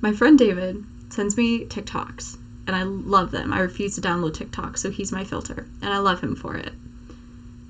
My friend David sends me TikToks, and I love them. I refuse to download TikTok, so he's my filter, and I love him for it.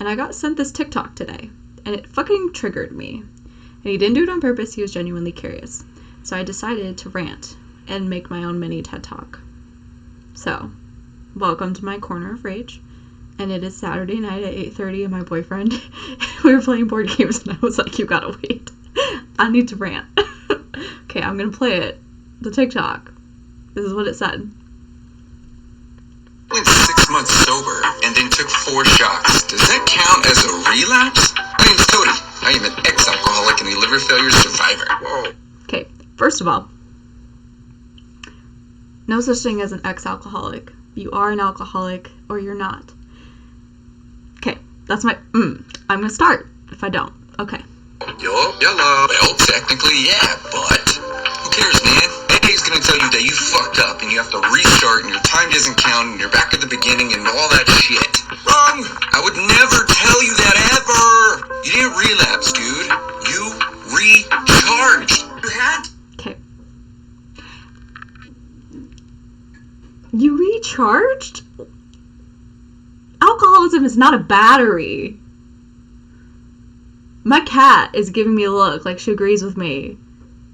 And I got sent this TikTok today, and it fucking triggered me. And he didn't do it on purpose, he was genuinely curious. So I decided to rant and make my own mini TED Talk. So, welcome to my corner of rage. And it is Saturday night at 8:30, and my boyfriend, we were playing board games, and I was like, you gotta wait. I need to rant. Okay, I'm gonna play it. The TikTok. This is what it said. Went 6 months sober and then took 4 shots. Does that count as a relapse? My name's Cody. I am an ex-alcoholic and a liver failure survivor. Whoa. Okay, first of all, no such thing as an ex-alcoholic. You are an alcoholic or you're not. Okay, that's my I'm gonna start if I don't. Okay. Yup, yellow. Well, technically, yeah, but who cares, man? AA's gonna tell you that you fucked up and you have to restart and your time doesn't count and you're back at the beginning and all that shit. Wrong! I would never tell you that ever! You didn't relapse, dude. You recharged. You had? Okay. You recharged? Alcoholism is not a battery. My cat is giving me a look like she agrees with me.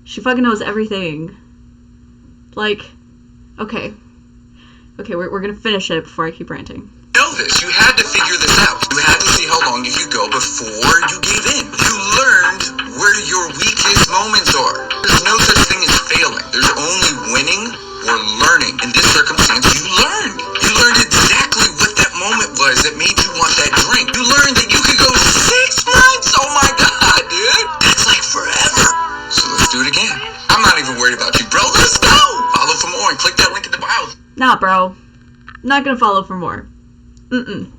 She fucking knows everything. Like, okay, we're gonna finish it before I keep ranting. Know this. You had to figure this out. You had to see how long you could go before you gave in. You learned where your weakest moments are. There's no such thing as failing. There's only winning or learning. In this circumstance, you learned. You learned exactly what that moment was that made you want that drink. You learned that you could go 6 months. Oh my god, dude. That's like forever. So let's do it again. I'm not even worried about you, bro. Let's go. Follow for more and click that link in the bio. Nah, bro. Not gonna follow for more.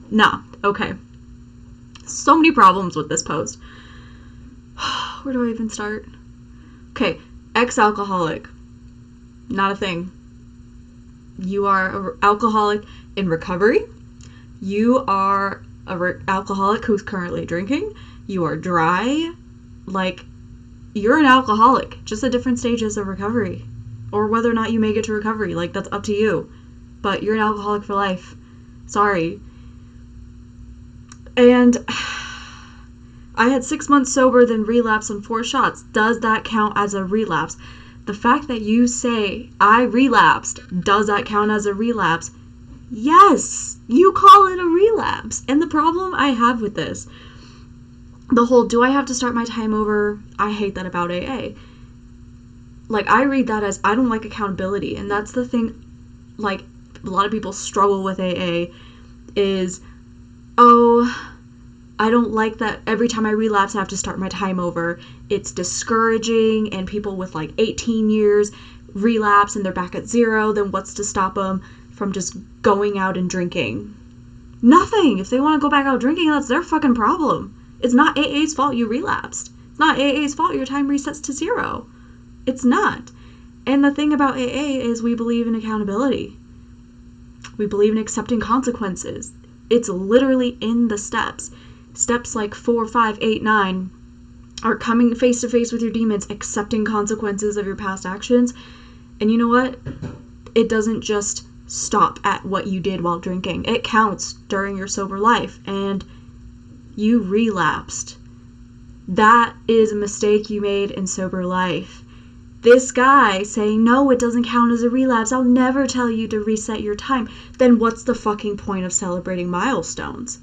Nah. Okay. So many problems with this post. Where do I even start? Okay. Ex-alcoholic. Not a thing. You are an alcoholic in recovery. You are an alcoholic who's currently drinking. You are dry. Like, you're an alcoholic. Just at different stages of recovery. Or whether or not you make it to recovery. Like, that's up to you. But you're an alcoholic for life. Sorry. And I had 6 months sober, then relapse on 4 shots. Does that count as a relapse? The fact that you say, I relapsed, does that count as a relapse? Yes, you call it a relapse. And the problem I have with this, the whole, do I have to start my time over? I hate that about AA. Like, I read that as, I don't like accountability. And that's the thing, like, a lot of people struggle with AA is, oh, I don't like that every time I relapse I have to start my time over. It's discouraging, and people with like 18 years relapse and they're back at 0, then what's to stop them from just going out and drinking? Nothing. If they want to go back out drinking, that's their fucking problem. It's not AA's fault you relapsed. It's not AA's fault your time resets to 0. It's not. And the thing about AA is we believe in accountability. We believe in accepting consequences. It's literally in the steps. Steps like 4, 5, 8, 9 are coming face to face with your demons, accepting consequences of your past actions. And you know what? It doesn't just stop at what you did while drinking. It counts during your sober life. And you relapsed. That is a mistake you made in sober life. This guy saying, no, it doesn't count as a relapse. I'll never tell you to reset your time. Then what's the fucking point of celebrating milestones?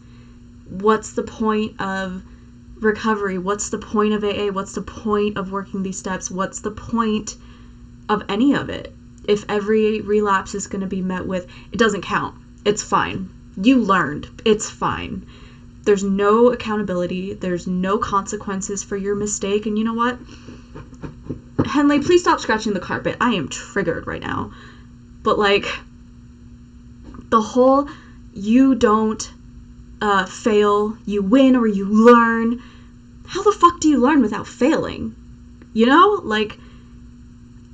What's the point of recovery? What's the point of AA? What's the point of working these steps? What's the point of any of it? If every relapse is going to be met with, it doesn't count. It's fine. You learned. It's fine. There's no accountability. There's no consequences for your mistake. And you know what? Henley, please stop scratching the carpet. I am triggered right now. But like, the whole, you don't fail, you win or you learn. How the fuck do you learn without failing? You know, like,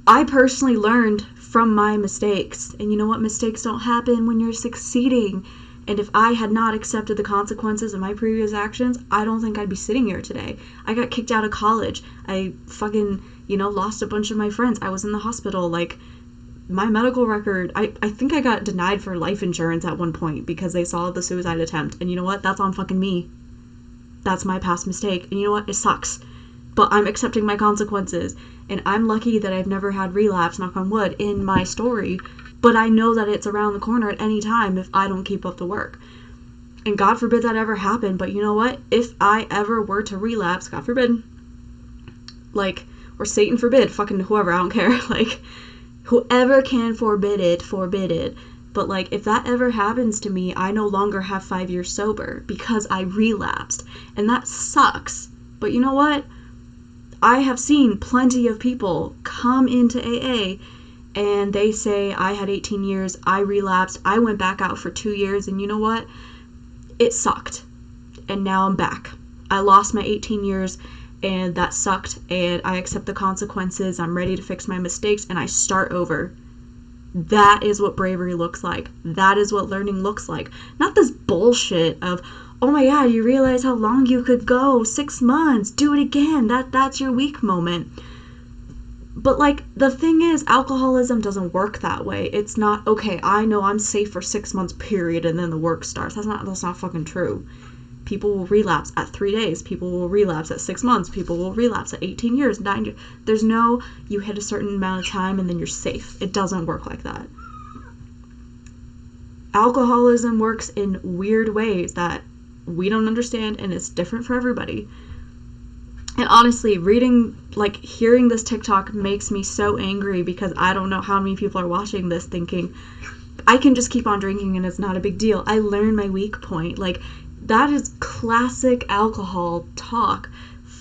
I personally learned from my mistakes. And you know what? Mistakes don't happen when you're succeeding. And if I had not accepted the consequences of my previous actions, I don't think I'd be sitting here today. I got kicked out of college. I fucking lost a bunch of my friends. I was in the hospital. Like, my medical record, I think I got denied for life insurance at one point because they saw the suicide attempt. And you know what? That's on fucking me. That's my past mistake. And you know what? It sucks. But I'm accepting my consequences. And I'm lucky that I've never had relapse, knock on wood, in my story. But I know that it's around the corner at any time if I don't keep up the work. And God forbid that ever happen. But you know what? If I ever were to relapse, God forbid, like, or Satan forbid, fucking whoever, I don't care. Like, whoever can forbid it. But, like, if that ever happens to me, I no longer have 5 years sober because I relapsed. And that sucks. But you know what? I have seen plenty of people come into AA and they say, I had 18 years, I relapsed, I went back out for 2 years, and you know what? It sucked. And now I'm back. I lost my 18 years, and that sucked, and I accept the consequences, I'm ready to fix my mistakes, and I start over. That is what bravery looks like. That is what learning looks like. Not this bullshit of, oh my god, you realize how long you could go, 6 months, do it again, that's your weak moment. But, like, the thing is, alcoholism doesn't work that way. It's not, okay, I know I'm safe for 6 months, period, and then the work starts. That's not fucking true. People will relapse at 3 days. People will relapse at 6 months. People will relapse at 18 years, 9 years. There's no, you hit a certain amount of time and then you're safe. It doesn't work like that. Alcoholism works in weird ways that we don't understand, and it's different for everybody. And honestly, hearing this TikTok makes me so angry because I don't know how many people are watching this thinking, I can just keep on drinking and it's not a big deal. I learned my weak point. Like, that is classic alcohol talk,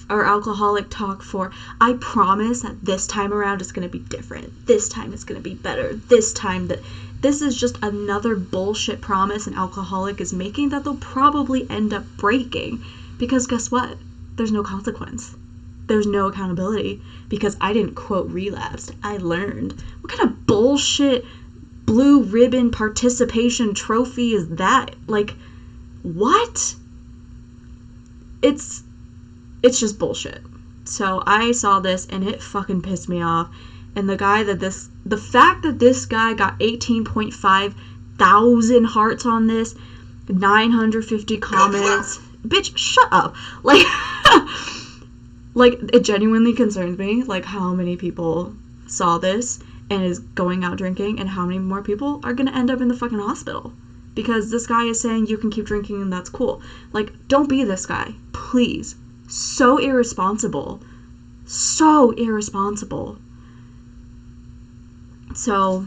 or alcoholic talk for, I promise that this time around it's going to be different. This time it's going to be better. This is just another bullshit promise an alcoholic is making that they'll probably end up breaking. Because guess what? There's no consequence. There's no accountability because I didn't, quote, relapse. I learned. What kind of bullshit blue ribbon participation trophy is that? Like, what? It's just bullshit. So I saw this and it fucking pissed me off. And the fact that this guy got 18.5 thousand hearts on this, 950 comments. Bitch, shut up. Like, it genuinely concerns me, like, how many people saw this and is going out drinking, and how many more people are gonna end up in the fucking hospital. Because this guy is saying you can keep drinking and that's cool. Like, don't be this guy. Please. So irresponsible. So irresponsible. So,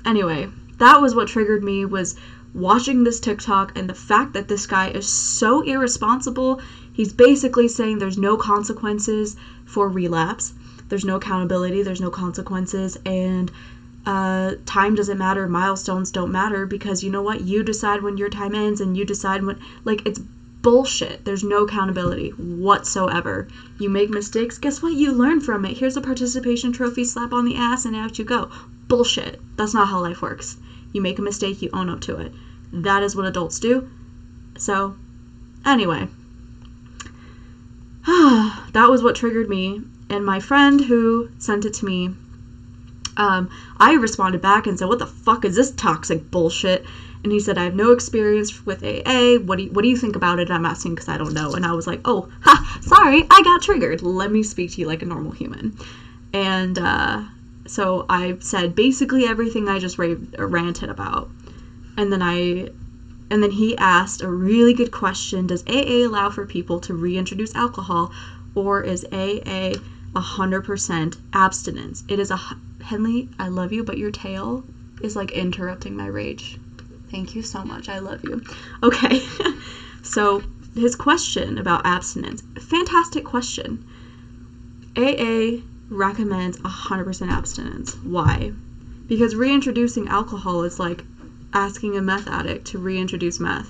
anyway, that was what triggered me, was watching this TikTok and the fact that this guy is so irresponsible. He's basically saying there's no consequences for relapse. There's no accountability. There's no consequences. And time doesn't matter. Milestones don't matter because you know what? You decide when your time ends and you decide when... Like, it's bullshit. There's no accountability whatsoever. You make mistakes. Guess what? You learn from it. Here's a participation trophy, slap on the ass, and out you go. Bullshit. That's not how life works. You make a mistake, you own up to it. That is what adults do. So, anyway. That was what triggered me. And my friend who sent it to me, I responded back and said, what the fuck is this toxic bullshit? And he said, I have no experience with AA. What do you think about it? I'm asking because I don't know. And I was like, oh, sorry, I got triggered. Let me speak to you like a normal human. And, so I said basically everything I just ranted about. And then he asked a really good question. Does AA allow for people to reintroduce alcohol, or is AA 100% abstinence? It is Henley, I love you, but your tail is like interrupting my rage. Thank you so much. I love you. Okay. So his question about abstinence, fantastic question. AA recommends 100% abstinence. Why? Because reintroducing alcohol is like asking a meth addict to reintroduce meth.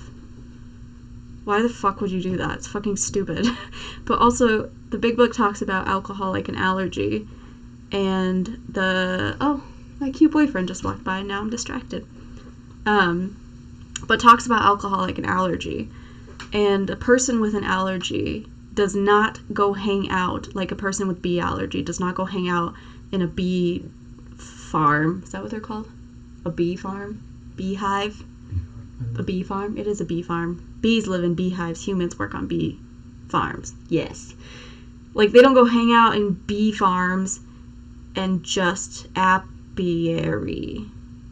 Why the fuck would you do that? It's fucking stupid. But also, the big book talks about alcohol like an allergy. And my cute boyfriend just walked by and now I'm distracted. But talks about alcohol like an allergy. And a person with an allergy does not go hang out, like a person with bee allergy does not go hang out in a bee farm. Is that what they're called? A bee farm? Beehive? A bee farm? It is a bee farm. Bees live in beehives. Humans work on bee farms. Yes. Like, they don't go hang out in bee farms and just apiary.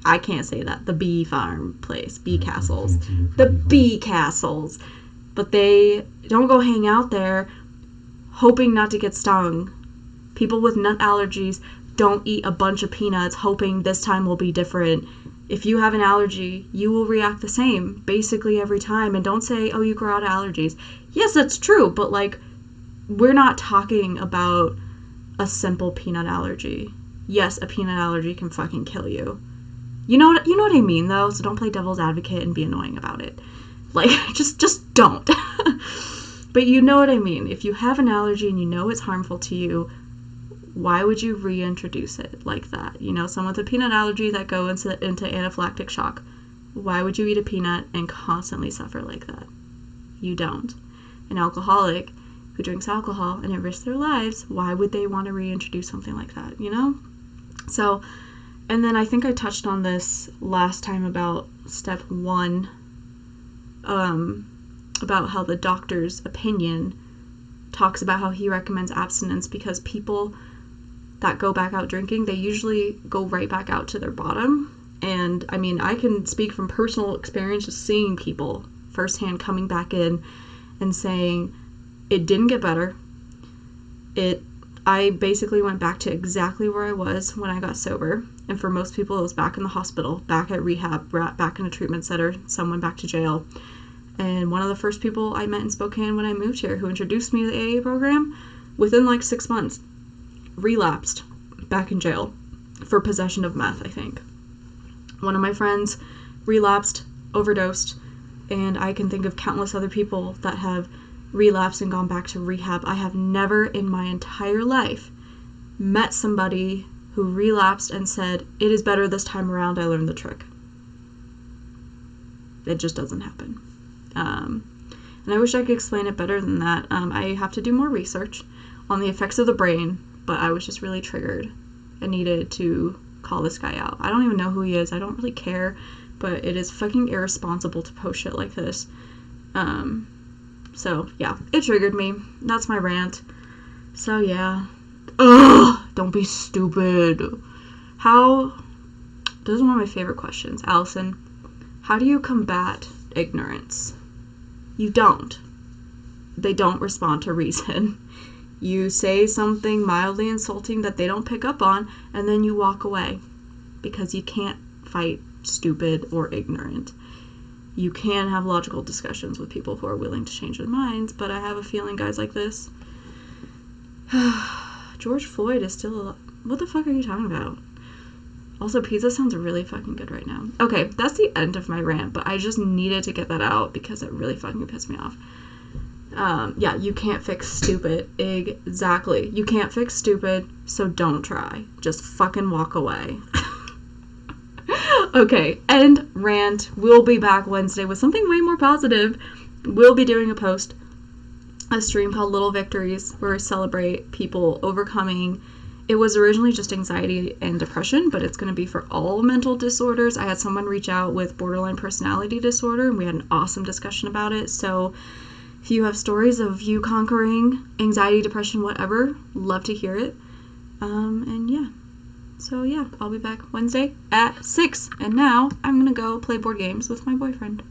I can't say that. The bee farm place. Bee castles. The bee castles. But they don't go hang out there hoping not to get stung. People with nut allergies don't eat a bunch of peanuts hoping this time will be different. If you have an allergy, you will react the same basically every time. And don't say, oh, you grow out of allergies. Yes, that's true, but like, we're not talking about a simple peanut allergy. Yes, a peanut allergy can fucking kill you. You know what I mean, though? So don't play devil's advocate and be annoying about it. Like, just don't. But you know what I mean. If you have an allergy and you know it's harmful to you, why would you reintroduce it like that? You know, someone with a peanut allergy that go into anaphylactic shock. Why would you eat a peanut and constantly suffer like that? You don't. An alcoholic who drinks alcohol and it risks their lives, why would they want to reintroduce something like that, you know? So, and then I think I touched on this last time about step 1, about how the doctor's opinion talks about how he recommends abstinence because people that go back out drinking, they usually go right back out to their bottom. And I mean, I can speak from personal experience just seeing people firsthand coming back in and saying it didn't get better. I basically went back to exactly where I was when I got sober. And for most people, it was back in the hospital, back at rehab, back in a treatment center, some went back to jail. And one of the first people I met in Spokane when I moved here who introduced me to the AA program, within like 6 months, relapsed back in jail for possession of meth, I think. One of my friends relapsed, overdosed, and I can think of countless other people that have relapsed and gone back to rehab. I have never in my entire life met somebody who relapsed and said, it is better this time around, I learned the trick. It just doesn't happen. And I wish I could explain it better than that. I have to do more research on the effects of the brain, but I was just really triggered and needed to call this guy out. I don't even know who he is. I don't really care, but it is fucking irresponsible to post shit like this. So, yeah, it triggered me. That's my rant. So, yeah. Ugh! Don't be stupid. This is one of my favorite questions. Allison, how do you combat ignorance? You don't. They don't respond to reason. You say something mildly insulting that they don't pick up on, and then you walk away. Because you can't fight stupid or ignorant. You can have logical discussions with people who are willing to change their minds, but I have a feeling guys like this... George Floyd is still alive. What the fuck are you talking about? Also, pizza sounds really fucking good right now. Okay, that's the end of my rant, but I just needed to get that out because it really fucking pissed me off. Yeah, you can't fix stupid. Exactly. You can't fix stupid, so don't try. Just fucking walk away. Okay, end rant. We'll be back Wednesday with something way more positive. We'll be doing a stream called Little Victories, where we celebrate people overcoming. It was originally just anxiety and depression, but it's going to be for all mental disorders. I had someone reach out with borderline personality disorder, and we had an awesome discussion about it. So if you have stories of you conquering anxiety, depression, whatever, love to hear it. And yeah. So yeah, I'll be back Wednesday at 6. And now I'm going to go play board games with my boyfriend.